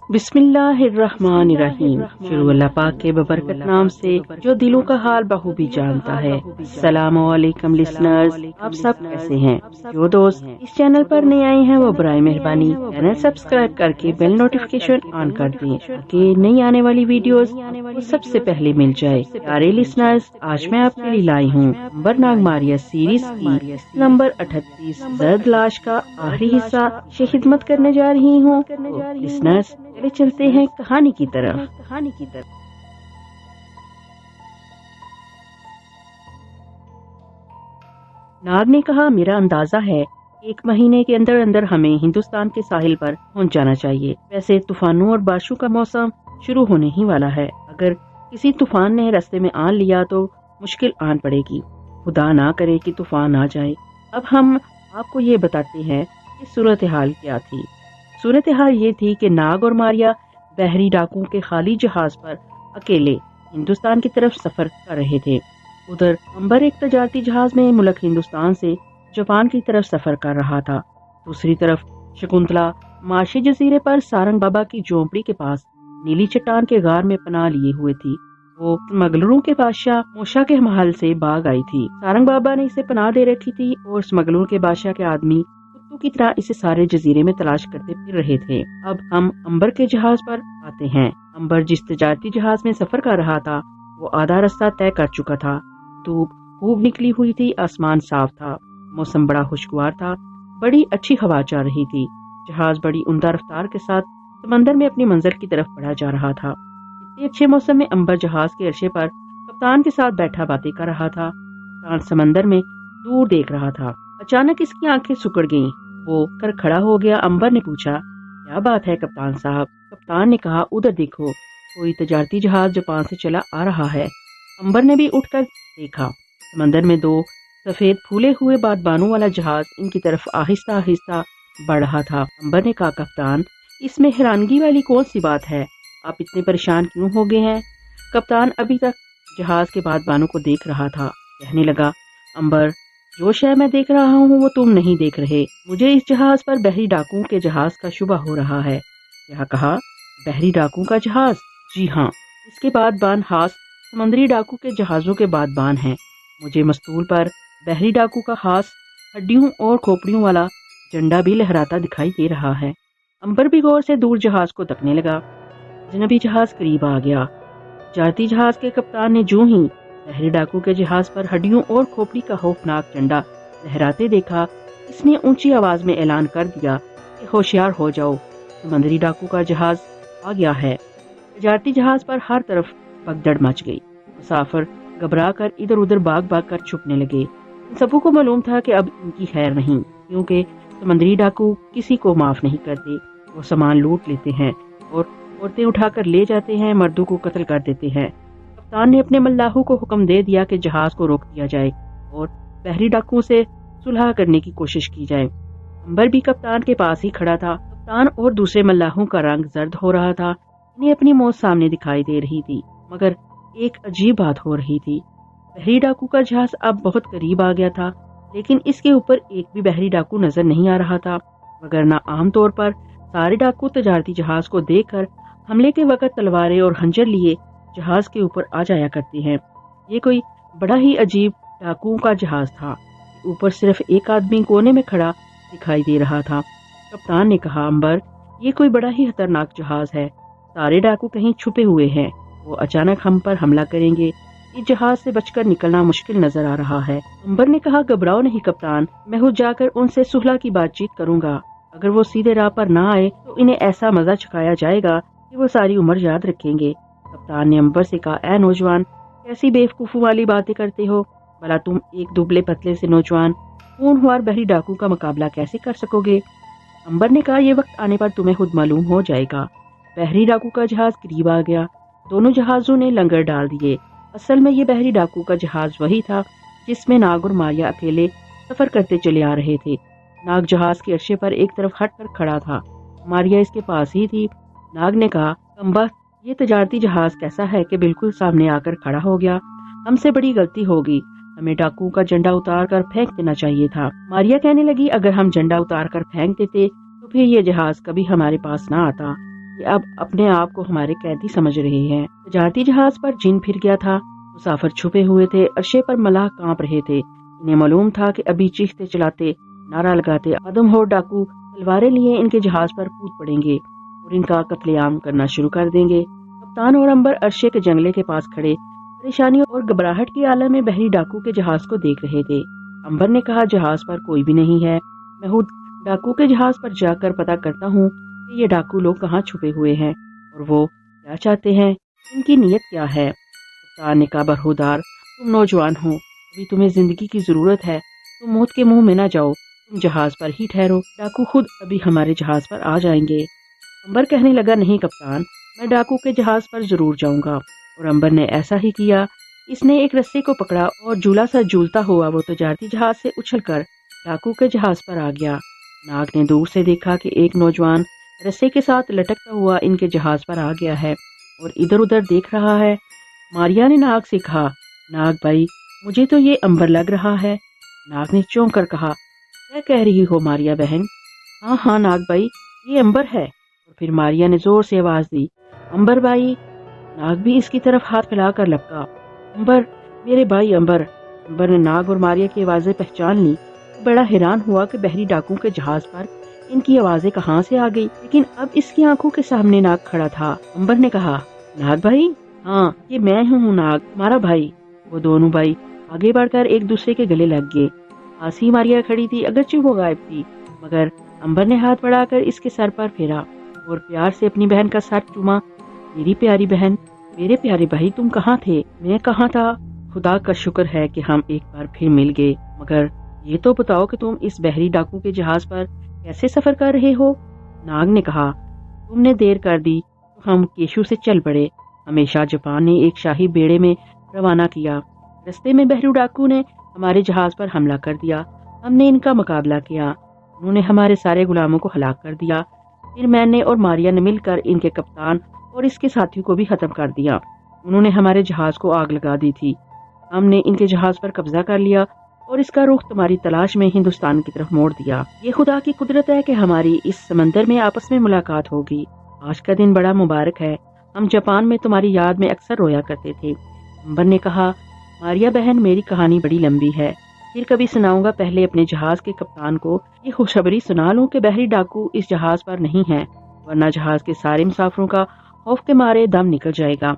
बिस्मिल्लाहिर्रहमानिर्रहीम। शुरू अल्लाह पाक के बबरकत नाम से जो दिलों का हाल बखूबी जानता है। अस्सलामु अलैकुम लिसनर्स, आप सब कैसे हैं? जो दोस्त इस चैनल पर नए आए हैं वो बराए मेहरबानी चैनल सब्सक्राइब करके बेल नोटिफिकेशन ऑन कर दें ताकि नई आने वाली वीडियोस वो सबसे पहले मिल जाए। प्यारे लिसनर्स, आज मैं आपके लिए लाई हूँ अंबर-नाग मारिया सीरीज की नंबर 38 जर्द लाश का आखिरी हिस्सा से खिदमत करने जा रही हूँ। लिसनर्स, चले चलते हैं कहानी की तरफ। नाग ने कहा, मेरा अंदाजा है 1 महीने के अंदर अंदर हमें हिंदुस्तान के साहिल पर पहुंच जाना चाहिए। वैसे तूफानों और बारिशों का मौसम शुरू होने ही वाला है। अगर किसी तूफान ने रास्ते में आन लिया तो मुश्किल आन पड़ेगी। खुदा ना करे कि तूफान आ जाए। अब हम आपको ये बताते हैं कि सूरत हाल क्या थी। सूरत हाल ये थी कि नाग और मारिया बहरी डाकुओं के खाली जहाज पर अकेले हिंदुस्तान की तरफ सफर कर रहे थे। उधर अंबर एक तजारती जहाज में मुल्क हिंदुस्तान से जापान की तरफ सफर कर रहा था। दूसरी तरफ शकुंतला माशी जजीरे पर सारंग बाबा की झोंपड़ी के पास नीली चट्टान के गार में पनाह लिए हुए थी। वो स्मगलरों के बादशाह मोशा के महल से भाग आई थी। सारंग बाबा ने इसे पनाह दे रखी थी और स्मगलरों के बादशाह के आदमी कुत्तों की तरह इसे सारे जजीरे में तलाश करते फिर रहे थे। अब हम अंबर के जहाज पर आते हैं। अंबर जिस तजारती जहाज में सफर कर रहा था वो आधा रास्ता तय कर चुका था। धूप खूब निकली हुई थी, आसमान साफ था, मौसम बड़ा खुशगवार था, बड़ी अच्छी हवा चल रही थी। जहाज बड़ी उम्दा रफ्तार के साथ समंदर में अपनी मंजिल की तरफ बढ़ा जा रहा था। इतने अच्छे मौसम में अंबर जहाज के अर्शे पर कप्तान के साथ बैठा बातें कर रहा था। कप्तान समंदर में दूर देख रहा था। अचानक इसकी आंखें सिकुड़ गईं। वो कर खड़ा हो गया। अंबर ने पूछा, क्या बात है कप्तान साहब? कप्तान ने कहा, उधर देखो, कोई तजारती जहाज जापान से चला आ रहा है। अंबर ने भी उठकर देखा। समंदर में 2 सफेद फूले हुए बादबानों वाला जहाज इनकी तरफ आहिस्ता आहिस्ता बढ़ रहा था। अंबर ने कहा, कप्तान, इसमें हैरानगी वाली कौन सी बात है? आप इतने परेशान क्यों हो गए हैं? कप्तान अभी तक जहाज के बादबानों को देख रहा था। कहने लगा, अंबर, जो शय मैं देख रहा हूँ वो तुम नहीं देख रहे। मुझे इस जहाज पर बहरी डाकुओं के जहाज का शुबा हो रहा है। क्या कहा? बहरी डाकुओं का जहाज? जी हाँ, इसके बादबान हास समुद्री डाकू के जहाजों के बादबान हैं। मुझे मस्तूल पर बहरी डाकू का हास हड्डियों और खोपड़ियों वाला झंडा भी लहराता दिखाई दे रहा है। अंबर भी गौर से दूर जहाज को तकने लगा। अजनबी जहाज करीब आ गया। जाती जहाज के कप्तान ने जो ही बहरी डाकू के जहाज पर हड्डियों और खोपड़ी का खौफनाक झंडा लहराते देखा, इसने ऊंची आवाज में ऐलान कर दिया कि होशियार हो जाओ, समुद्री डाकू का जहाज आ गया है। जाती जहाज पर हर तरफ भगदड़ मच गई। मुसाफिर घबरा कर इधर उधर भाग भाग कर छुपने लगे। सबों को मालूम था कि अब इनकी खैर नहीं, क्योंकि समुद्री डाकू किसी को माफ नहीं करते। वो सामान लूट लेते हैं और औरतें उठाकर ले जाते हैं, मर्दों को कत्ल कर देते हैं। कप्तान ने अपने मल्लाहों को हुक्म दे दिया कि जहाज को रोक दिया जाए और बहरी डाकुओं से सुलह करने की कोशिश की जाए। अंबर भी कप्तान के पास ही खड़ा था। कप्तान और दूसरे मल्लाहों का रंग जर्द हो रहा था। इन्हें अपनी मौत सामने दिखाई दे रही थी, मगर एक अजीब बात हो रही थी। बहरी डाकू का जहाज अब बहुत करीब आ गया था, लेकिन इसके ऊपर एक भी बहरी डाकू नजर नहीं आ रहा था। वगरना आम तौर पर सारे डाकू तजारती जहाज को देखकर हमले के वक्त तलवारें और खंजर लिए जहाज के ऊपर आ जाया करते हैं। ये कोई बड़ा ही अजीब डाकुओं का जहाज था। ऊपर सिर्फ एक आदमी कोने में खड़ा दिखाई दे रहा था। कप्तान ने कहा, अंबर, ये कोई बड़ा ही खतरनाक जहाज है। सारे डाकू कहीं छुपे हुए हैं। वो अचानक हम पर हमला करेंगे। इस जहाज से बचकर निकलना मुश्किल नजर आ रहा है। अंबर ने कहा, घबराओ नहीं कप्तान, मैं खुद जाकर उनसे सुलह की बातचीत करूंगा। अगर वो सीधे राह पर ना आए तो इन्हें ऐसा मजा चखाया जाएगा कि वो सारी उम्र याद रखेंगे। कप्तान ने अंबर से कहा, ऐ नौजवान, कैसी बेवकूफों वाली बातें करते हो? भला तुम एक दुबले पतले से नौजवान खूनख्वार बहरी डाकू का मुकाबला कैसे कर सकोगे? अंबर ने कहा, ये वक्त आने पर तुम्हें खुद मालूम हो जाएगा। बहरी डाकू का जहाज करीब आ गया। दोनों जहाजों ने लंगर डाल दिए। असल में ये बहरी डाकू का जहाज वही था जिसमें नाग और मारिया अकेले सफर करते चले आ रहे थे। नाग जहाज के अर्शे पर एक तरफ हट कर खड़ा था। मारिया इसके पास ही थी। नाग ने कहा, कमबख्त, ये तजारती जहाज कैसा है कि बिल्कुल सामने आकर खड़ा हो गया। हमसे बड़ी गलती होगी। हमें डाकुओं का झंडा उतार कर फेंक देना चाहिए था। मारिया कहने लगी, अगर हम झंडा उतार कर फेंक देते तो फिर ये जहाज कभी हमारे पास ना आता। ये अब अपने आप को हमारे कैदी समझ रहे हैं। तजारती जहाज पर जिन फिर गया था, मुसाफिर छुपे हुए थे, अर्शे पर मलाह कांप रहे थे। इन्हें मालूम था कि अभी चीखते चलाते, नारा लगाते आदमखोर डाकू तलवारें लिए इनके जहाज पर कूद पड़ेंगे और इनका कत्लेआम करना शुरू कर देंगे। कप्तान और अंबर अर्शे के जंगले के पास खड़े परेशानी और घबराहट के आलम में बहरी डाकू के जहाज को देख रहे थे। अंबर ने कहा, जहाज पर कोई भी नहीं है। मैं खुद डाकू के जहाज पर जाकर पता करता हूँ कि ये डाकू लोग कहाँ छुपे हुए हैं और वो क्या चाहते हैं, इनकी नीयत क्या है। कप्तान ने कहा, बरहुदार, तुम नौजवान हो, अभी तुम्हें जिंदगी की जरूरत है, तुम मौत के मुंह में ना जाओ, तुम जहाज पर ही ठहरो, डाकू खुद अभी हमारे जहाज पर आ जाएंगे। अंबर कहने लगा, नहीं कप्तान, मैं डाकू के जहाज पर जरूर जाऊंगा। और अंबर ने ऐसा ही किया। इसने एक रस्से को पकड़ा और झूला सा झूलता हुआ वो तजारती जहाज से उछलकर डाकू के जहाज पर आ गया। नाग ने दूर से देखा कि एक नौजवान रस्से के साथ लटकता हुआ इनके जहाज पर आ गया है और इधर उधर देख रहा है। मारिया ने नाग से कहा, नाग भाई, मुझे तो ये अंबर लग रहा है। नाग ने चौंक कर कहा, क्या कह रही हो मारिया बहन? हाँ हाँ नाग भाई, ये अंबर है। और फिर मारिया ने जोर से आवाज दी, अंबर भाई। नाग भी इसकी तरफ हाथ फैलाकर लपका, अंबर, मेरे भाई अंबर। अंबर ने नाग और मारिया की आवाजें पहचान ली। वो बड़ा हैरान हुआ कि बहरी डाकू के जहाज पर इनकी आवाजें कहाँ से आ गई, लेकिन अब इसकी आंखों के सामने नाग खड़ा था। अंबर ने कहा, नाग भाई? हाँ, ये मैं हूँ नाग, तुम्हारा भाई। वो दोनों भाई आगे बढ़कर एक दूसरे के गले लग गए। पास ही मारिया खड़ी थी, अगरचे वो गायब थी, मगर अंबर ने हाथ बढ़ाकर इसके सर पर फेरा और प्यार से अपनी बहन का सर चूमा। मेरी प्यारी बहन, मेरे प्यारे भाई, तुम कहाँ थे? मैं कहाँ था? खुदा का शुक्र है कि हम एक बार फिर मिल गए, मगर ये तो बताओ कि तुम इस बहरी डाकू के जहाज पर कैसे सफर कर रहे हो? नाग ने कहा, तुमने देर कर दी तो हम केशु से चल पड़े। हमेशा जापान ने एक शाही बेड़े में रवाना किया। रास्ते में बहरू डाकू ने हमारे जहाज पर हमला कर दिया। हमने इनका मुकाबला किया, उन्होंने हमारे सारे गुलामों को हलाक कर दिया। फिर मैंने और मारिया ने मिलकर इनके कप्तान और इसके साथियों को भी खत्म कर दिया। उन्होंने हमारे जहाज को आग लगा दी थी। हमने इनके जहाज पर कब्जा कर लिया और इसका रुख तुम्हारी तलाश में हिंदुस्तान की तरफ मोड़ दिया। ये खुदा की कुदरत है कि हमारी इस समंदर में आपस में मुलाकात होगी। आज का दिन बड़ा मुबारक है। हम जापान में तुम्हारी याद में अक्सर रोया करते थे। अंबर ने कहा, मारिया बहन, मेरी कहानी बड़ी लंबी है, फिर कभी सुनाऊंगा। पहले अपने जहाज के कप्तान को ये खुशखबरी सुना लूं कि बहरी डाकू इस जहाज पर नहीं है, वरना जहाज के सारे मुसाफिरों का खौफ के मारे दम निकल जाएगा।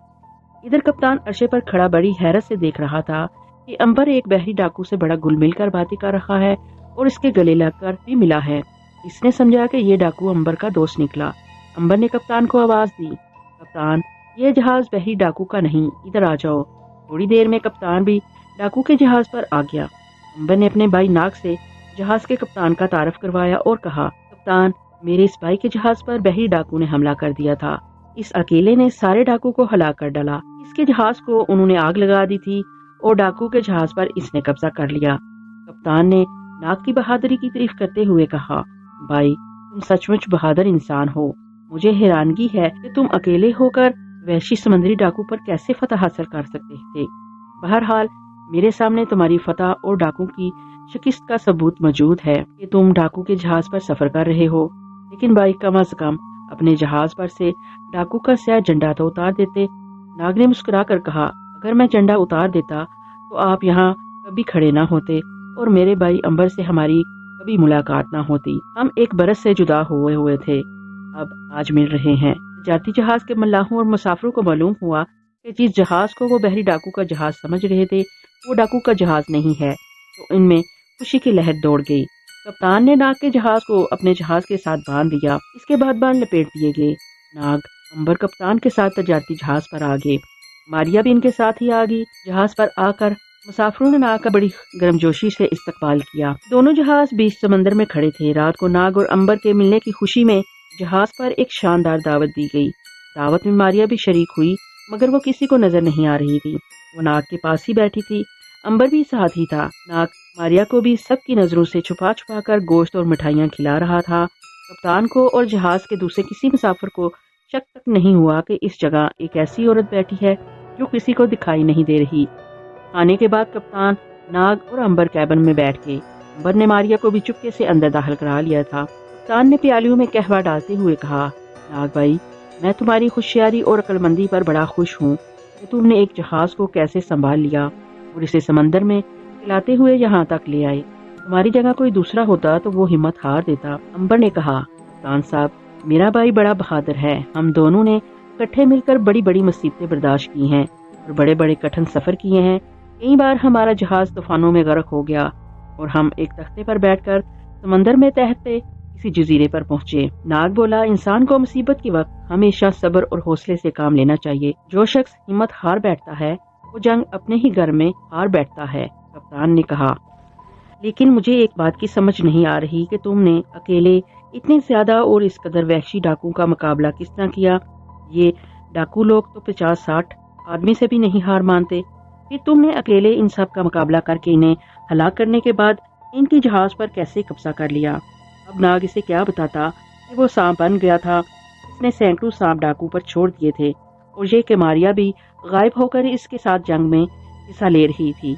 इधर कप्तान अर्शे पर खड़ा बड़ी हैरत से देख रहा था कि अंबर एक बहरी डाकू से बड़ा गुल मिलकर बातें कर रहा है और इसके गले लगकर भी मिला है। इसने समझा कि ये डाकू अंबर का दोस्त निकला। अंबर ने कप्तान को आवाज दी, कप्तान, ये जहाज बहरी डाकू का नहीं, इधर आ जाओ। थोड़ी देर में कप्तान भी डाकू के जहाज पर आ गया। अंबर ने अपने भाई नाग से जहाज के कप्तान का तारफ करवाया और कहा, कप्तान, मेरे इस भाई के जहाज पर बहरी डाकू ने हमला कर दिया था। इस अकेले ने सारे डाकू को हला कर डाला। इसके जहाज को उन्होंने आग लगा दी थी और डाकू के जहाज पर इसने कब्जा कर लिया। कप्तान ने नाग की बहादुरी की तारीफ करते हुए कहा, भाई, तुम सचमुच बहादुर इंसान हो। मुझे हैरानगी है कि तुम अकेले होकर वहशी समुद्री डाकू पर कैसे फतह हासिल कर सकते थे। बहरहाल, मेरे सामने तुम्हारी फतह और डाकू की शिकस्त का सबूत मौजूद है कि तुम डाकू के जहाज पर सफर कर रहे हो। लेकिन भाई, कम से कम अपने जहाज पर से डाकू का स्याह झंडा तो उतार देते। नाग ने मुस्कुरा कर कहा, अगर मैं झंडा उतार देता तो आप यहाँ कभी खड़े ना होते और मेरे भाई अंबर से हमारी कभी मुलाकात ना होती। हम एक बरस से जुदा हुए थे, अब आज मिल रहे हैं। जाती जहाज के मल्लाहों और मुसाफिरों को मालूम हुआ कि जिस जहाज को वो बहरी डाकू का जहाज समझ रहे थे वो डाकू का जहाज नहीं है, तो इनमें खुशी की लहर दौड़ गई। कप्तान ने नाग के जहाज को अपने जहाज के साथ बांध दिया। इसके बाद बांध लपेट दिए गए। नाग, अंबर कप्तान के साथ तजारती जहाज पर आ गए। मारिया भी इनके साथ ही आ गई। जहाज पर आकर मुसाफिरों ने नाग का बड़ी गर्मजोशी से इस्तकबाल किया। दोनों जहाज बीच समंदर में खड़े थे। रात को नाग और अंबर के मिलने की खुशी में जहाज पर एक शानदार दावत दी गई। दावत में मारिया भी शरीक हुई, मगर वो किसी को नजर नहीं आ रही थी। वो नाग के पास ही बैठी थी। अंबर भी साथ ही था। नाग मारिया को भी सबकी नजरों से छुपा छुपा कर गोश्त और मिठाइयाँ खिला रहा था। कप्तान को और जहाज के दूसरे किसी मुसाफिर को शक तक नहीं हुआ कि इस जगह एक ऐसी औरत बैठी है जो किसी को दिखाई नहीं दे रही। आने के बाद कप्तान, नाग और अंबर कैबिन में बैठ गए। अंबर ने मारिया को भी चुपके से अंदर दाखिल करा लिया था। कप्तान ने प्यालियों में कहवा डालते हुए कहा, नाग भाई, मैं तुम्हारी होशियारी और अक्लमंदी पर बड़ा खुश हूँ कि तुमने एक जहाज को कैसे संभाल लिया और इसे समंदर में चलाते हुए यहाँ तक ले आए। तुम्हारी जगह कोई दूसरा होता तो वो हिम्मत हार देता। अंबर ने कहा, कप्तान साहब, मेरा भाई बड़ा बहादुर है। हम दोनों ने इकट्ठे मिलकर बड़ी बड़ी मुसीबतें बर्दाश्त की हैं और बड़े बड़े कठिन सफर किए हैं। कई बार हमारा जहाज तूफानों में गर्क हो गया और हम एक तख्ते पर बैठकर समंदर में तैरते किसी जजीरे पर पहुंचे। नाग बोला, इंसान को मुसीबत के वक्त हमेशा सब्र और हौसले से काम लेना चाहिए। जो शख्स हिम्मत हार बैठता है वो जंग अपने ही घर में हार बैठता है। कप्तान ने कहा, लेकिन मुझे एक बात की समझ नहीं आ रही कि तुमने अकेले इतने ज्यादा और इस कदर वहशी डाकू का मुकाबला किस तरह किया। ये डाकू लोग तो 50-60 आदमी से भी नहीं हार मानते। फिर तुमने अकेले इन सब का मुकाबला करके इन्हें हलाक करने के बाद इनकी जहाज पर कैसे कब्जा कर लिया। अब नाग इसे क्या बताता कि वो सांप बन गया था। इसने सैकड़ों सांप डाकू पर छोड़ दिए थे और ये कि मारिया भी गायब होकर इसके साथ जंग में हिस्सा ले रही थी।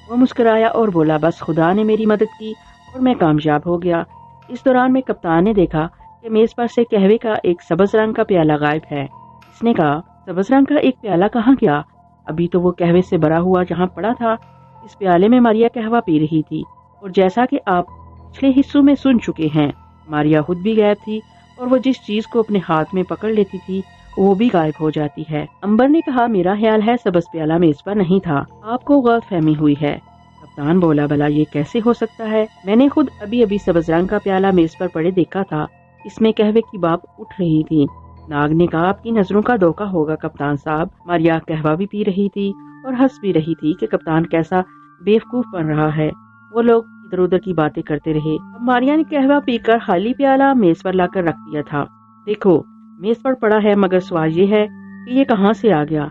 वो मुस्कुराया और बोला, बस खुदा ने मेरी मदद की और मैं कामयाब हो गया। इस दौरान में कप्तान ने देखा कि मेज पर से कहवे का एक सब्ज रंग का प्याला गायब है। इसने कहा, सब्ज रंग का एक प्याला कहाँ गया? अभी तो वो कहवे से भरा हुआ जहाँ पड़ा था। इस प्याले में मारिया कहवा पी रही थी और जैसा कि आप पिछले हिस्सों में सुन चुके हैं, मारिया खुद भी गायब थी और वो जिस चीज को अपने हाथ में पकड़ लेती थी वो भी गायब हो जाती है। अंबर ने कहा, मेरा ख्याल है सब्ज प्याला मेज पर नहीं था, आपको गलतफहमी हुई है। कप्तान बोला, भला ये कैसे हो सकता है? मैंने खुद अभी अभी सब्ज रंग का प्याला मेज पर पड़े देखा था। इसमें कहवे की बाप उठ रही थी। नाग ने कहा, आपकी नजरों का धोखा होगा कप्तान साहब। मारिया कहवा भी पी रही थी और हंस भी रही थी कि कप्तान कैसा बेवकूफ बन रहा है। वो लोग इधर उधर की बातें करते रहे। अब मारिया ने कहवा पीकर खाली प्याला मेज पर लाकर रख दिया था। देखो, मेज पर पड़ा है, मगर सवाल ये है कि ये कहाँ से आ गया।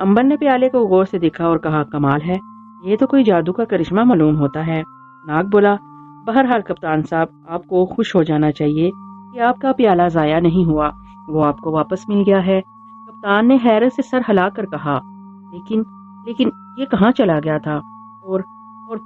अंबर ने प्याले को गौर से देखा और कहा, कमाल है, ये तो कोई जादू का करिश्मा मालूम होता है। नाग बोला, बहरहाल कप्तान साहब, आपको खुश हो जाना चाहिए कि आपका प्याला जाया नहीं हुआ, वो आपको वापस मिल गया है। कप्तान ने हैरत से सर हिलाकर कहा, लेकिन ये कहाँ चला गया था और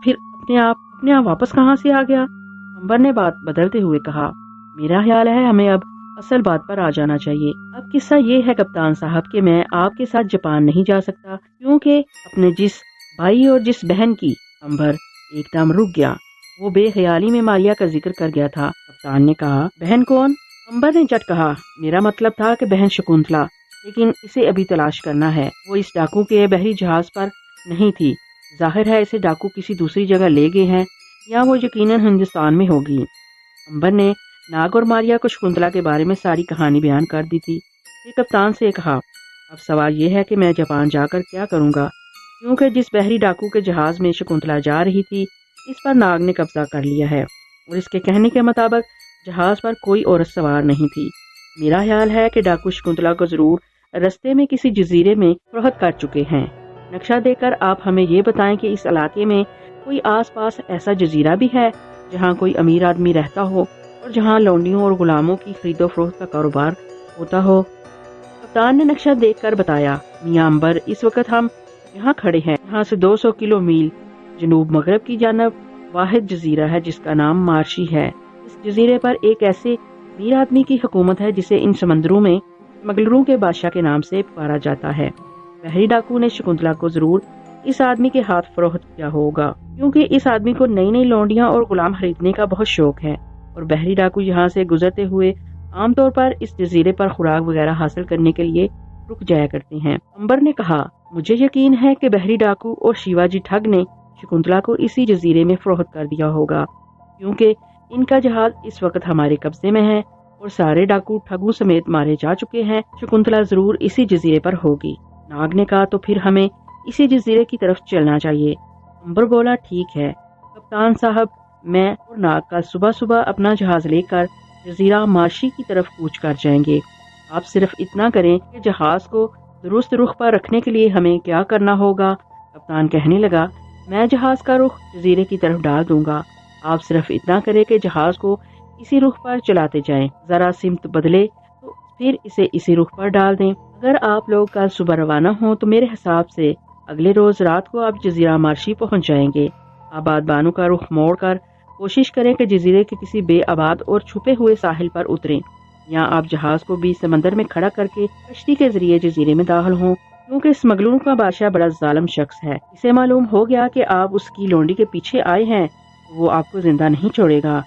फिर अपने आप वापस कहाँ से आ गया? अंबर ने बात बदलते हुए कहा, मेरा ख्याल है हमें अब असल बात पर आ जाना चाहिए। अब किस्सा ये है कप्तान साहब कि मैं आपके साथ जापान नहीं जा सकता, क्योंकि अपने जिस भाई और जिस बहन की। अंबर एकदम रुक गया। वो बेख्याली में मारिया का जिक्र कर गया था। कप्तान ने कहा, बहन कौन? अंबर ने झट कहा, मेरा मतलब था कि बहन शकुंतला, लेकिन इसे अभी तलाश करना है। वो इस डाकू के बहरी जहाज पर नहीं थी। जाहिर है इसे डाकू किसी दूसरी जगह ले गए हैं या वो यकीनन हिंदुस्तान में होगी। अंबर ने नाग और मारिया को शकुंतला के बारे में सारी कहानी बयान कर दी थी। फिर कप्तान से कहा, अब सवाल ये है कि मैं जापान जाकर क्या करूंगा, क्योंकि जिस बहरी डाकू के जहाज में शकुंतला जा रही थी इस पर नाग ने कब्जा कर लिया है और इसके कहने के मुताबिक जहाज पर कोई औरत सवार नहीं थी। मेरा ख्याल है कि डाकू शकुंतला को जरूर रास्ते में किसी जजीरे में फरोख्त कर चुके हैं। नक्शा देकर आप हमें ये बताएं कि इस इलाके में कोई आसपास ऐसा जजीरा भी है जहाँ कोई अमीर आदमी रहता हो और जहाँ लौंडियों और गुलामों की खरीदो फरोख्त का कारोबार होता हो। कप्तान ने नक्शा देखकर बताया, मियां अंबर, इस वक्त हम यहाँ खड़े हैं। यहाँ से 200 किलो मील जनूब मगरब की जानब वाहिद जजीरा है जिसका नाम मार्शी है। इस जजीरे पर एक ऐसे अमीर आदमी की हुकूमत है जिसे इन समंदरों में स्मगलरों के बादशाह के नाम से पुकारा जाता है। बहरी डाकू ने शकुंतला को जरूर इस आदमी के हाथ फरोख्त किया होगा, क्योंकि इस आदमी को नई नई लौंडियां और गुलाम खरीदने का बहुत शौक है और बहरी डाकू यहाँ से गुजरते हुए आमतौर पर इस जजीरे पर खुराक वगैरह हासिल करने के लिए रुक जाया करते हैं। अंबर ने कहा, मुझे यकीन है कि बहरी डाकू और शिवाजी ठग ने शकुंतला को इसी जजीरे में फरोख्त कर दिया होगा, क्योंकि इनका जहाज इस वक्त हमारे कब्जे में है और सारे डाकू ठगू समेत मारे जा चुके हैं। शकुंतला जरूर इसी जजीरे पर होगी। नाग ने कहा, तो फिर हमें इसी जजीरे की तरफ चलना चाहिए। अंबर बोला, ठीक है कप्तान साहब, मैं और नाग कल सुबह सुबह अपना जहाज लेकर जजीरा मार्शी की तरफ कूच कर जाएंगे। आप सिर्फ इतना करें कि जहाज को दुरुस्त रुख पर रखने के लिए हमें क्या करना होगा। कप्तान कहने लगा, मैं जहाज का रुख जजीरे की तरफ डाल दूंगा, आप सिर्फ इतना करें कि जहाज को इसी रुख पर चलाते जाएं। जरा सिमत बदले तो फिर इसे इसी रुख पर डाल दें। अगर आप लोग कल सुबह रवाना हो तो मेरे हिसाब से अगले रोज रात को आप जजीरा मार्शी पहुंच जाएंगे। आबाद बानू का रुख मोड़ कर कोशिश करें कि जजीरे के किसी बेआबाद और छुपे हुए साहिल पर उतरें। یا آپ جہاز کو بھی سمندر میں کھڑا کر کے کشتی کے ذریعے جزیرے میں داخل ہوں، کیونکہ اسمگلروں کا بادشاہ بڑا ظالم شخص ہے۔ اسے معلوم ہو گیا کہ آپ اس کی لونڈی کے پیچھے آئے ہیں تو وہ آپ کو زندہ نہیں چھوڑے گا۔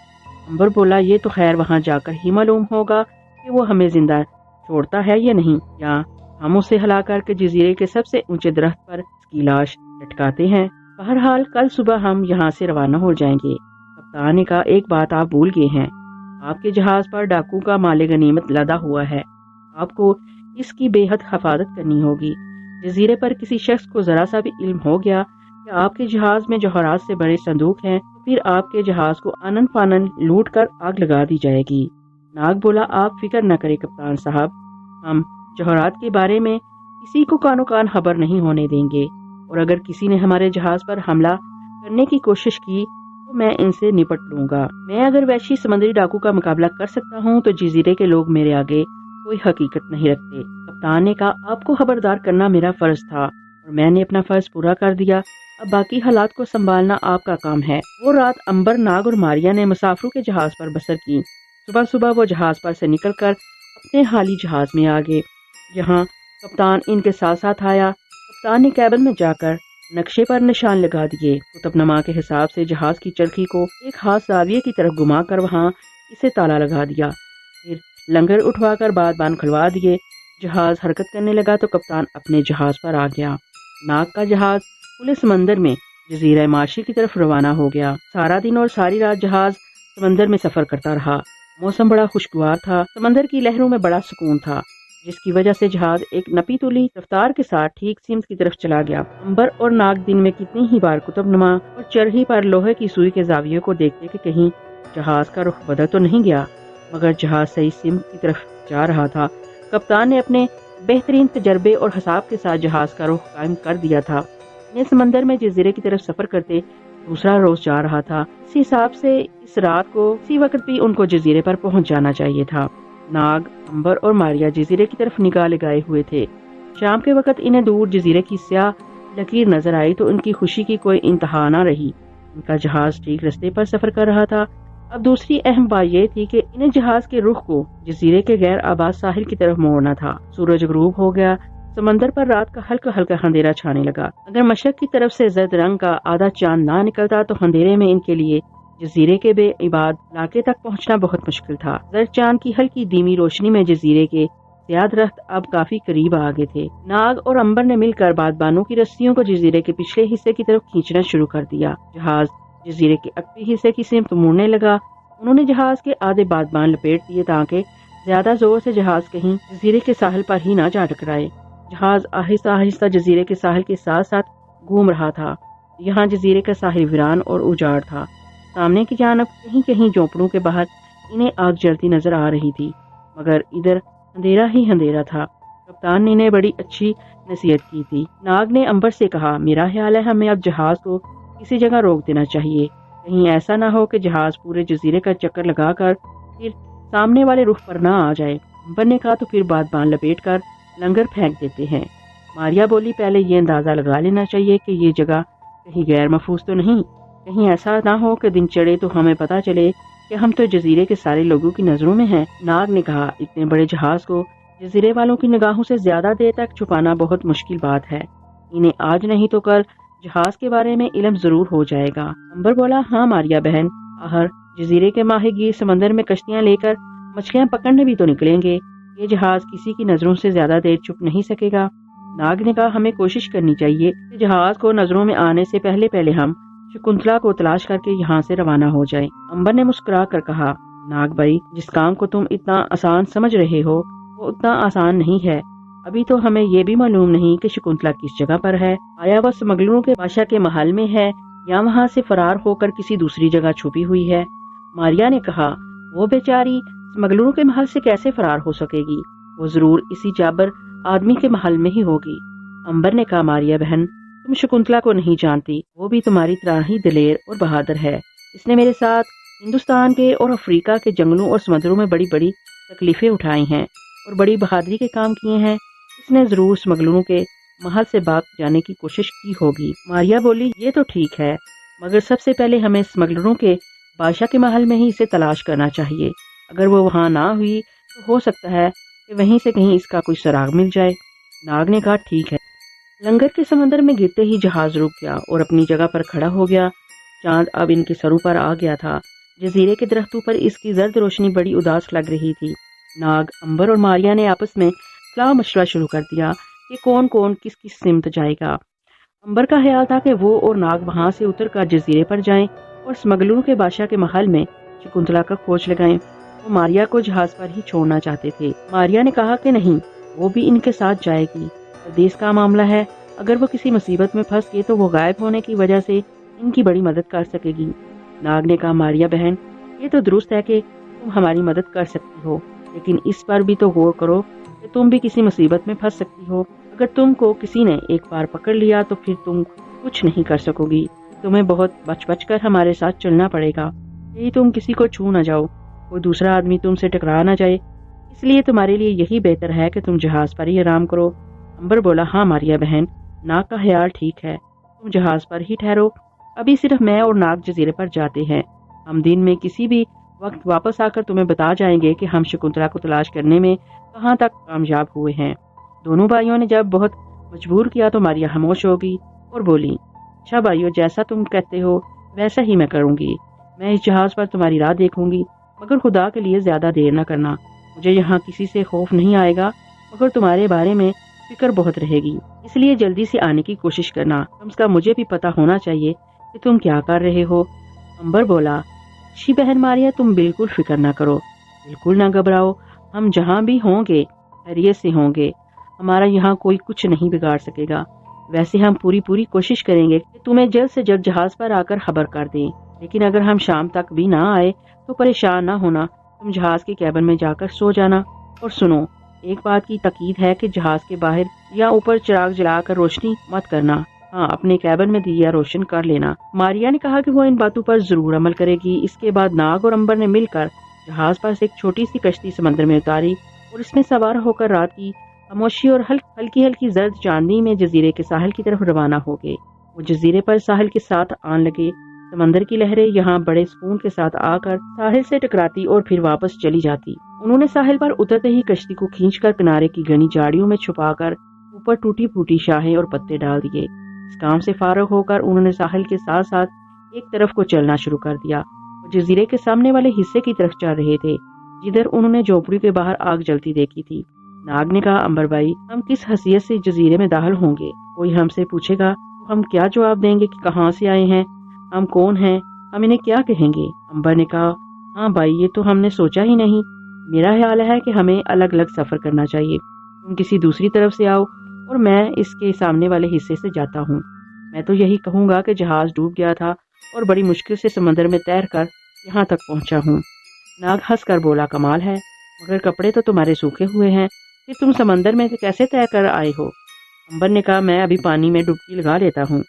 امبر بولا، یہ تو خیر وہاں جا کر ہی معلوم ہوگا کہ وہ ہمیں زندہ چھوڑتا ہے یا نہیں، یا ہم اسے ہلا کر کے جزیرے کے سب سے اونچے درخت پر اس کی لاش لٹکاتے ہیں۔ بہرحال کل صبح ہم یہاں سے روانہ ہو جائیں گے۔ کپتان نے کہا، ایک بات آپ بھول گئے ہیں، آپ کے جہاز پر ڈاکو کا مال غنیمت لدا ہوا ہے، آپ کو اس کی بے حد حفاظت کرنی ہوگی۔ جزیرے پر کسی شخص کو ذرا سا بھی علم ہو گیا کہ آپ کے جہاز میں جوہرات سے بڑے صندوق ہیں تو پھر آپ کے جہاز کو آنن فانن لوٹ کر آگ لگا دی جائے گی۔ ناگ بولا، آپ فکر نہ کریں کپتان صاحب، ہم جوہرات کے بارے میں کسی کو کانو کان خبر نہیں ہونے دیں گے، اور اگر کسی نے ہمارے جہاز پر حملہ کرنے کی کوشش کی تو میں ان سے نپٹ لوں گا۔ میں اگر وحشی سمندری ڈاکو کا مقابلہ کر سکتا ہوں تو جزیرے کے لوگ میرے آگے کوئی حقیقت نہیں رکھتے۔ کپتان نے کہا، آپ کو خبردار کرنا میرا فرض تھا اور میں نے اپنا فرض پورا کر دیا، اب باقی حالات کو سنبھالنا آپ کا کام ہے۔ وہ رات امبر، ناگ اور ماریا نے مسافروں کے جہاز پر بسر کی۔ صبح صبح وہ جہاز پر سے نکل کر اپنے حالی جہاز میں آگے، جہاں کپتان ان کے ساتھ ساتھ آیا۔ کپتان نے کیبن میں جا کر نقشے پر نشان لگا دیے، قطب نما کے حساب سے جہاز کی چرخی کو ایک خاص زاویے کی طرف گھما کر وہاں اسے تالا لگا دیا، پھر لنگر اٹھوا کر بان کھلوا دیے۔ جہاز حرکت کرنے لگا تو کپتان اپنے جہاز پر آ گیا۔ ناگ کا جہاز کھلے سمندر میں جزیرہ مارشی کی طرف روانہ ہو گیا۔ سارا دن اور ساری رات جہاز سمندر میں سفر کرتا رہا۔ موسم بڑا خوشگوار تھا، سمندر کی لہروں میں بڑا سکون تھا، جس کی وجہ سے جہاز ایک نپی تلی رفتار کے ساتھ ٹھیک سمت کی طرف چلا گیا۔ امبر اور ناگ دن میں کتنی ہی بار قطب نما اور چرخی پر لوہے کی سوئی کے زاویے کو دیکھتے کہ کہیں جہاز کا رخ بدل تو نہیں گیا، مگر جہاز صحیح سمت کی طرف جا رہا تھا۔ کپتان نے اپنے بہترین تجربے اور حساب کے ساتھ جہاز کا رخ قائم کر دیا تھا۔ انہیں سمندر میں جزیرے کی طرف سفر کرتے دوسرا روز جا رہا تھا، اس حساب سے اس رات کو اسی وقت بھی ان کو جزیرے پر پہنچ جانا چاہیے تھا۔ ناگ، امبر اور ماریا جزیرے کی طرف نگاہ لگائے ہوئے تھے۔ شام کے وقت انہیں دور جزیرے کی سیاہ لکیر نظر آئی تو ان کی خوشی کی کوئی انتہا نہ رہی۔ ان کا جہاز ٹھیک رستے پر سفر کر رہا تھا۔ اب دوسری اہم بات یہ تھی کہ انہیں جہاز کے رخ کو جزیرے کے غیر آباد ساحل کی طرف موڑنا تھا۔ سورج غروب ہو گیا، سمندر پر رات کا ہلکا ہلکا اندھیرا چھانے لگا۔ اگر مشرق کی طرف سے زرد رنگ کا آدھا چاند نہ نکلتا تو اندھیرے میں ان کے لیے جزیرے کے بے عباد علاقے تک پہنچنا بہت مشکل تھا۔ زرد چاند کی ہلکی دھیمی روشنی میں جزیرے کے سیاہ درخت اب کافی قریب آ گئے تھے۔ ناگ اور امبر نے مل کر بادبانوں کی رسیوں کو جزیرے کے پچھلے حصے کی طرف کھینچنا شروع کر دیا۔ جہاز جزیرے کے عقبی حصے کی سمت موڑنے لگا۔ انہوں نے جہاز کے آدھے بادبان لپیٹ دیے تاکہ زیادہ زور سے جہاز کہیں جزیرے کے ساحل پر ہی نہ جا ٹکرائے۔ جہاز آہستہ آہستہ جزیرے کے ساحل کے ساتھ ساتھ گھوم رہا تھا۔ یہاں جزیرے کا ساحل ویران اور اجاڑ تھا۔ سامنے کی جانب کہیں کہیں جھونپڑوں کے باہر انہیں آگ جلتی نظر آ رہی تھی، مگر ادھر اندھیرا ہی اندھیرا تھا۔ کپتان نے انہیں بڑی اچھی نصیحت کی تھی۔ ناگ نے امبر سے کہا، میرا خیال ہے ہمیں اب جہاز کو کسی جگہ روک دینا چاہیے، کہیں ایسا نہ ہو کہ جہاز پورے جزیرے کا چکر لگا کر پھر سامنے والے رخ پر نہ آ جائے۔ امبر نے کہا، تو پھر بادبان لپیٹ کر لنگر پھینک دیتے ہیں۔ ماریا بولی، پہلے یہ اندازہ لگا لینا چاہیے کہ یہ جگہ کہیں غیر محفوظ تو نہیں، کہیں ایسا نہ ہو کہ دن چڑھے تو ہمیں پتہ چلے کہ ہم تو جزیرے کے سارے لوگوں کی نظروں میں ہیں۔ ناگ نے کہا، اتنے بڑے جہاز کو جزیرے والوں کی نگاہوں سے زیادہ دیر تک چھپانا بہت مشکل بات ہے، انہیں آج نہیں تو کل جہاز کے بارے میں علم ضرور ہو جائے گا۔ امبر بولا، ہاں ماریا بہن، آخر جزیرے کے ماہی گیر سمندر میں کشتیاں لے کر مچھلیاں پکڑنے بھی تو نکلیں گے، یہ جہاز کسی کی نظروں سے زیادہ دیر چھپ نہیں سکے گا۔ ناگ نے کہا، ہمیں کوشش کرنی چاہیے کہ جہاز کو نظروں میں آنے سے پہلے ہم شکنتلا کو تلاش کر کے یہاں سے روانہ ہو جائیں۔ امبر نے مسکرا کر کہا، ناگ بھائی، جس کام کو تم اتنا آسان سمجھ رہے ہو وہ اتنا آسان نہیں ہے۔ ابھی تو ہمیں یہ بھی معلوم نہیں کہ شکنتلا کس جگہ پر ہے، آیا وہ اسمگلروں کے بادشاہ کے محل میں ہے یا وہاں سے فرار ہو کر کسی دوسری جگہ چھپی ہوئی ہے۔ ماریا نے کہا، وہ بیچاری اسمگلروں کے محل سے کیسے فرار ہو سکے گی، وہ ضرور اسی جابر آدمی کے محل میں ہی ہوگی۔ امبر نے کہا، ماریا بہن، تم شکنتلا کو نہیں جانتی، وہ بھی تمہاری طرح ہی دلیر اور بہادر ہے۔ اس نے میرے ساتھ ہندوستان کے اور افریقہ کے جنگلوں اور سمندروں میں بڑی بڑی تکلیفیں اٹھائی ہیں اور بڑی بہادری کے کام کیے ہیں، اس نے ضرور اسمگلروں کے محل سے بھاگ جانے کی کوشش کی ہوگی۔ ماریا بولی، یہ تو ٹھیک ہے، مگر سب سے پہلے ہمیں اسمگلروں کے بادشاہ کے محل میں ہی اسے تلاش کرنا چاہیے۔ اگر وہ وہاں نہ ہوئی تو ہو سکتا ہے کہ وہیں سے کہیں اس کا کوئی سراغ مل جائے۔ ناگ نے کہا ٹھیک ہے۔ لنگر کے سمندر میں گرتے ہی جہاز رک گیا اور اپنی جگہ پر کھڑا ہو گیا۔ چاند اب ان کے سروں پر آ گیا تھا۔ جزیرے کے درختوں پر اس کی زرد روشنی بڑی اداس لگ رہی تھی۔ ناگ، امبر اور ماریا نے آپس میں صلاح مشورہ شروع کر دیا کہ کون کون کس کس سمت جائے گا۔ امبر کا خیال تھا کہ وہ اور ناگ وہاں سے اتر کر جزیرے پر جائیں اور اسمگلروں کے بادشاہ کے محل میں شکنتلا کا کھوج لگائیں۔ وہ ماریا کو جہاز پر ہی چھوڑنا چاہتے تھے۔ ماریا نے کہا کہ نہیں، وہ بھی ان کے ساتھ جائے گی۔ پردیس کا معاملہ ہے، اگر وہ کسی مصیبت میں پھنس گئے تو وہ غائب ہونے کی وجہ سے ان کی بڑی مدد کر سکے گی۔ ناگ نے کہا ماریا بہن، یہ تو درست ہے کہ تم ہماری مدد کر سکتی ہو، لیکن اس پر بھی تو غور کرو کہ تم بھی کسی مصیبت میں پھنس سکتی ہو۔ اگر تم کو کسی نے ایک بار پکڑ لیا تو پھر تم کچھ نہیں کر سکو گی۔ تمہیں بہت بچ بچ کر ہمارے ساتھ چلنا پڑے گا، یہی تم کسی کو چھو نہ جاؤ، کوئی دوسرا آدمی تم سے ٹکرا نہ جائے، اس لیے تمہارے لیے یہی بہتر ہے کہ تم جہاز پر ہی آرام کرو۔ امبر بولا ہاں ماریا بہن، ناگ کا خیال ٹھیک ہے، تم جہاز پر ہی ٹھہرو، ابھی صرف میں اور ناگ جزیرے پر جاتے ہیں، ہم دن میں کسی بھی وقت واپس آ کر تمہیں بتا جائیں گے کہ ہم شکنتلا کو تلاش کرنے میں کہاں تک کامیاب ہوئے ہیں۔ دونوں بھائیوں نے جب بہت مجبور کیا تو ماریا خاموش ہوگی اور بولی اچھا بھائیو، جیسا تم کہتے ہو ویسا ہی میں کروں گی، میں اس جہاز پر تمہاری راہ دیکھوں گی، مگر خدا کے لیے زیادہ دیر نہ کرنا، مجھے یہاں کسی سے خوف نہیں آئے گا، مگر تمہارے بارے میں فکر بہت رہے گی، اس لیے جلدی سے آنے کی کوشش کرنا، کم سے کم مجھے بھی پتا ہونا چاہیے کہ تم کیا کر رہے ہو۔ امبر بولا اچھی بہن ماریا، تم بالکل فکر نہ کرو، بالکل نہ گھبراؤ، ہم جہاں بھی ہوں گے خیریت سے ہوں گے، ہمارا یہاں کوئی کچھ نہیں بگاڑ سکے گا، ویسے ہم پوری کوشش کریں گے کہ تمہیں جلد سے جلد جہاز پر آ کر خبر کر دیں، لیکن اگر ہم شام تک بھی نہ آئے تو پریشان نہ ہونا، تم جہاز کے کیبن میں جا کر سو جانا، اور سنو ایک بات کی تاکید ہے کہ جہاز کے باہر یا اوپر چراغ جلا کر روشنی مت کرنا، ہاں اپنے کیبن میں دیا روشن کر لینا۔ ماریا نے کہا کہ وہ ان باتوں پر ضرور عمل کرے گی۔ اس کے بعد ناگ اور امبر نے مل کر جہاز پر سے ایک چھوٹی سی کشتی سمندر میں اتاری اور اس میں سوار ہو کر رات کی خاموشی اور ہلکی زرد چاندنی میں جزیرے کے ساحل کی طرف روانہ ہو گئے۔ وہ جزیرے پر ساحل کے ساتھ آن لگے، سمندر کی لہریں یہاں بڑے سکون کے ساتھ آ کر ساحل سے ٹکراتی اور پھر واپس چلی جاتی۔ انہوں نے ساحل پر اترتے ہی کشتی کو کھینچ کر کنارے کی گھنی جھاڑیوں میں چھپا کر اوپر ٹوٹی پھوٹی شاخیں اور پتے ڈال دیے۔ اس کام سے فارغ ہو کر انہوں نے ساحل کے ساتھ ساتھ ایک طرف کو چلنا شروع کر دیا اور جزیرے کے سامنے والے حصے کی طرف چل رہے تھے جدھر انہوں نے جھونپڑی کے باہر آگ جلتی دیکھی تھی۔ ناگ نے کہا امبر بھائی، ہم کس حیثیت سے جزیرے میں داخل ہوں گے؟ کوئی ہم سے پوچھے گا تو ہم کیا جواب دیں گے کہ کہاں سے آئے ہیں، ہم کون ہیں، ہم انہیں کیا کہیں گے؟ امبر نے کہا ہاں بھائی، یہ تو ہم نے سوچا ہی نہیں، میرا خیال ہے کہ ہمیں الگ الگ سفر کرنا چاہیے، تم کسی دوسری طرف سے آؤ اور میں اس کے سامنے والے حصے سے جاتا ہوں۔ میں تو یہی کہوں گا کہ جہاز ڈوب گیا تھا اور بڑی مشکل سے سمندر میں تیر کر یہاں تک پہنچا ہوں۔ ناگ ہنس کر بولا کمال ہے، مگر کپڑے تو تمہارے سوکھے ہوئے ہیں، کہ تم سمندر میں کیسے تیر کر آئے ہو؟ امبر نے کہا میں ابھی پانی میں ڈبکی لگا لیتا ہوں۔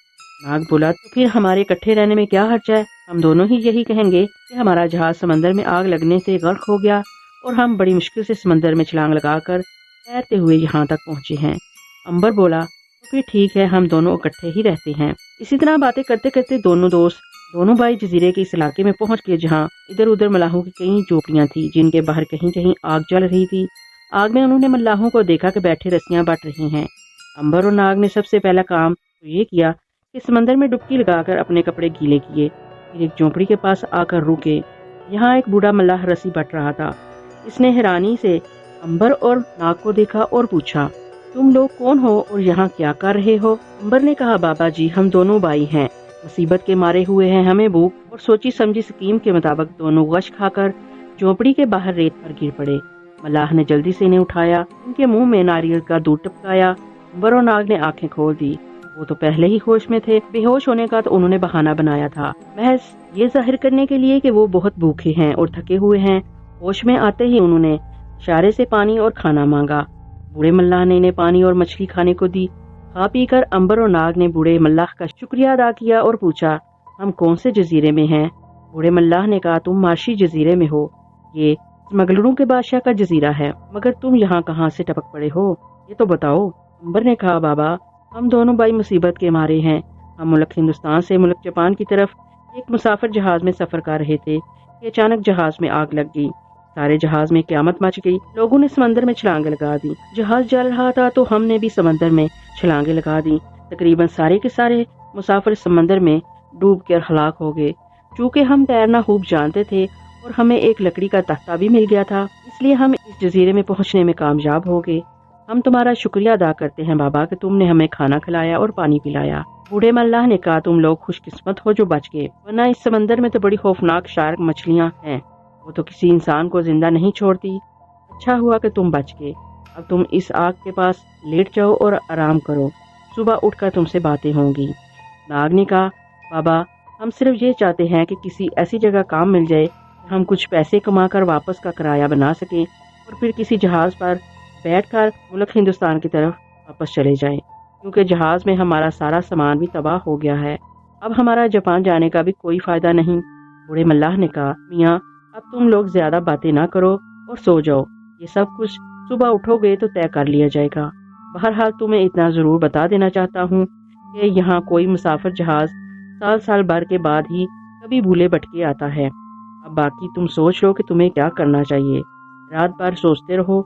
ناگ بولا تو پھر ہمارے اکٹھے رہنے میں کیا حرج ہے، ہم دونوں ہی یہی کہیں گے کہ ہمارا جہاز سمندر میں آگ لگنے سے غرق ہو گیا اور ہم بڑی مشکل سے سمندر میں چھلانگ لگا کر تیرتے ہوئے یہاں تک پہنچے ہیں۔ امبر بولا تو پھر ٹھیک ہے، ہم دونوں اکٹھے ہی رہتے ہیں۔ اسی طرح باتیں کرتے کرتے دونوں بھائی جزیرے کے اس علاقے میں پہنچ گئے جہاں ادھر ادھر ملاحوں کی کئی جھوپڑیاں تھیں جن کے باہر کہیں کہیں آگ جل رہی تھی۔ آگ میں انہوں نے ملاحوں کو دیکھا کہ بیٹھے رسیاں بٹ رہی ہیں۔ امبر اور ناگ نے سب سے پہلا کام تو یہ کیا کہ سمندر میں ڈبکی لگا کر اپنے کپڑے گیلے کیے، پھر ایک جھونپڑی کے پاس آ کر رکے۔ یہاں ایک بوڑھا ملاح رسی بٹ رہا تھا۔ اس نے حیرانی سے امبر اور ناگ کو دیکھا اور پوچھا تم لوگ کون ہو اور یہاں کیا کر رہے ہو؟ امبر نے کہا بابا جی، ہم دونوں بھائی ہیں، مصیبت کے مارے ہوئے ہیں، ہمیں بھوک اور سوچی سمجھی سکیم کے مطابق دونوں غش کھا کر جھونپڑی کے باہر ریت پر گر پڑے۔ ملاح نے جلدی سے انہیں اٹھایا، ان کے منہ میں ناریل کا دودھ ٹپکایا۔ امبر اور ناگ نے آنکھیں کھول دی، وہ تو پہلے ہی ہوش میں تھے، بے ہوش ہونے کا تو انہوں نے بہانہ بنایا تھا، محض یہ ظاہر کرنے کے لیے کہ وہ بہت بھوکے ہیں اور تھکے ہوئے ہیں۔ ہوش میں آتے ہی انہوں نے اشارے سے پانی اور کھانا مانگا۔ بوڑھے ملاح نے انہیں پانی اور مچھلی کھانے کو دی۔ کھا پی کر امبر اور ناگ نے بوڑھے ملاح کا شکریہ ادا کیا اور پوچھا ہم کون سے جزیرے میں ہیں؟ بوڑھے ملاح نے کہا تم مارشی جزیرے میں ہو، یہ اسمگلروں کے بادشاہ کا جزیرہ ہے، مگر تم یہاں کہاں سے ٹپک پڑے ہو، یہ تو بتاؤ۔ امبر نے کہا بابا، ہم دونوں بھائی مصیبت کے مارے ہیں، ہم ملک ہندوستان سے ملک جاپان کی طرف ایک مسافر جہاز میں سفر کر رہے تھے کہ اچانک جہاز میں آگ لگ گئی، سارے جہاز میں قیامت مچ گئی۔ لوگوں نے سمندر میں چھلانگیں لگا دی۔ جہاز جل رہا تھا تو ہم نے بھی سمندر میں چھلانگیں لگا دی۔ تقریباً سارے کے سارے مسافر سمندر میں ڈوب کر ہلاک ہو گئے۔ چونکہ ہم تیرنا خوب جانتے تھے اور ہمیں ایک لکڑی کا تختہ بھی مل گیا تھا، اس لیے ہم اس جزیرے میں پہنچنے میں کامیاب ہو گئے۔ ہم تمہارا شکریہ ادا کرتے ہیں بابا کہ تم نے ہمیں کھانا کھلایا اور پانی پلایا۔ بوڑھے ملاح نے کہا تم لوگ خوش قسمت ہو جو بچ گئے، ورنہ اس سمندر میں تو بڑی خوفناک شارک مچھلیاں ہیں، وہ تو کسی انسان کو زندہ نہیں چھوڑتی۔ اچھا ہوا کہ تم بچ گئے، اب تم اس آگ کے پاس لیٹ جاؤ اور آرام کرو، صبح اٹھ کر تم سے باتیں ہوں گی۔ ناگ نے کہا بابا ہم صرف یہ چاہتے ہیں کہ کسی ایسی جگہ کام مل جائے کہ ہم کچھ پیسے کما کر واپس کا کرایہ بنا سکیں اور پھر کسی جہاز پر بیٹھ کر ملک ہندوستان کی طرف واپس چلے جائیں، کیونکہ جہاز میں ہمارا سارا سامان بھی تباہ ہو گیا ہے، اب ہمارا جاپان جانے کا بھی کوئی فائدہ نہیں۔ بوڑھے ملاح نے کہا میاں اب تم لوگ زیادہ باتیں نہ کرو اور سو جاؤ، یہ سب کچھ صبح اٹھو گے تو طے کر لیا جائے گا۔ بہرحال تمہیں اتنا ضرور بتا دینا چاہتا ہوں کہ یہاں کوئی مسافر جہاز سال بھر کے بعد ہی کبھی بھولے بھٹکے آتا ہے۔ اب باقی تم سوچ لو کہ تمہیں کیا کرنا چاہیے، رات بھر سوچتے رہو،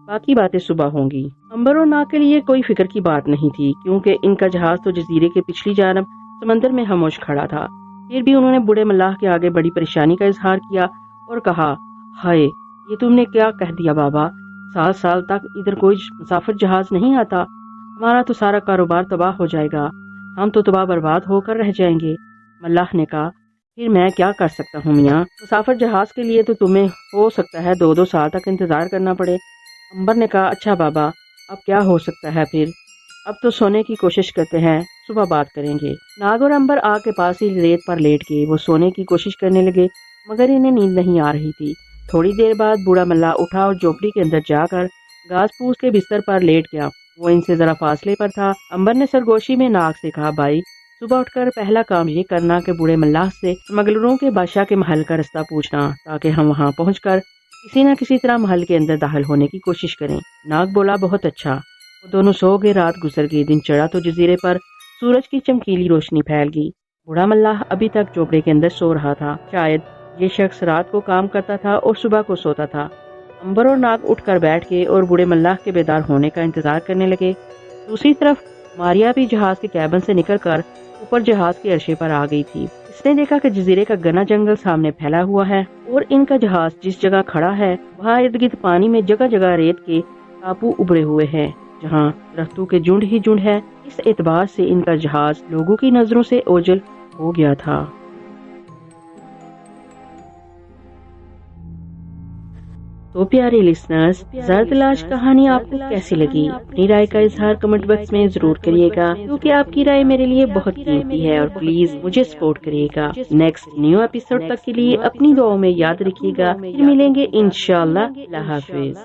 باقی باتیں صبح ہوں گی۔ امبر اور ناگ کے لیے کوئی فکر کی بات نہیں تھی، کیونکہ ان کا جہاز تو جزیرے کے پچھلی جانب سمندر میں خاموش کھڑا تھا۔ پھر بھی انہوں نے بوڑھے ملاح کے آگے بڑی پریشانی کا اظہار کیا اور کہا ہائے یہ تم نے کیا کہہ دیا بابا، سال تک ادھر کوئی مسافر جہاز نہیں آتا، ہمارا تو سارا کاروبار تباہ ہو جائے گا، ہم تو تباہ برباد ہو کر رہ جائیں گے۔ ملاح نے کہا پھر میں کیا کر سکتا ہوں میاں، مسافر جہاز کے لیے تو تمہیں ہو سکتا ہے 2 سال تک انتظار کرنا پڑے۔ امبر نے کہا اچھا بابا اب کیا ہو سکتا ہے پھر، اب تو سونے کی کوشش کرتے ہیں، صبح بات کریں گے۔ ناگ اور امبر آگ کے پاس ہی ریت پر لیٹ گئے، وہ سونے کی کوشش کرنے لگے مگر انہیں نیند نہیں آ رہی تھی۔ تھوڑی دیر بعد بوڑھا ملاح اٹھا اور جھونپڑی کے اندر جا کر گھاس پھوس کے بستر پر لیٹ گیا، وہ ان سے ذرا فاصلے پر تھا۔ امبر نے سرگوشی میں ناگ سے کہا بھائی صبح اٹھ کر پہلا کام یہ کرنا کہ بوڑھے ملاح سے اسمگلروں کے بادشاہ کے محل کا رستہ پوچھنا، تاکہ ہم وہاں پہنچ کر کسی نہ کسی طرح محل کے اندر داخل ہونے کی کوشش کریں۔ ناگ بولا بہت اچھا۔ وہ دونوں سو گئے، رات گزر گئی، دن چڑھا تو جزیرے پر سورج کی چمکیلی روشنی پھیل گئی۔ بوڑھا ملاح ابھی تک جھونپڑے کے اندر سو رہا تھا، شاید یہ شخص رات کو کام کرتا تھا اور صبح کو سوتا تھا۔ امبر اور ناگ اٹھ کر بیٹھ گئے اور بوڑھے ملاح کے بیدار ہونے کا انتظار کرنے لگے۔ دوسری طرف ماریا بھی جہاز کے کیبن سے نکل کر اوپر جہاز کے عرصے پر آ گئی تھی۔ اس نے دیکھا کہ جزیرے کا گھنا جنگل سامنے پھیلا ہوا ہے اور ان کا جہاز جس جگہ کھڑا ہے وہاں ارد گرد پانی میں جگہ جگہ ریت کے ٹاپو ابھرے ہوئے ہیں جہاں درختوں کے جھنڈ ہی جھنڈ ہے۔ اس اعتبار سے ان کا جہاز لوگوں کی نظروں سے اوجھل ہو گیا تھا۔ تو پیارے لسنرز، زر تلاش کہانی آپ کو کیسی لگی؟ اپنی رائے کا اظہار کمنٹ باکس میں ضرور کریے گا، کیونکہ آپ کی رائے میرے لیے بہت قیمتی ہے، اور پلیز مجھے سپورٹ کریے گا۔ نیکسٹ نیو ایپیسوڈ تک کے لیے اپنی دعاؤں میں یاد رکھیے گا، پھر ملیں گے انشاءاللہ۔ اللہ حافظ۔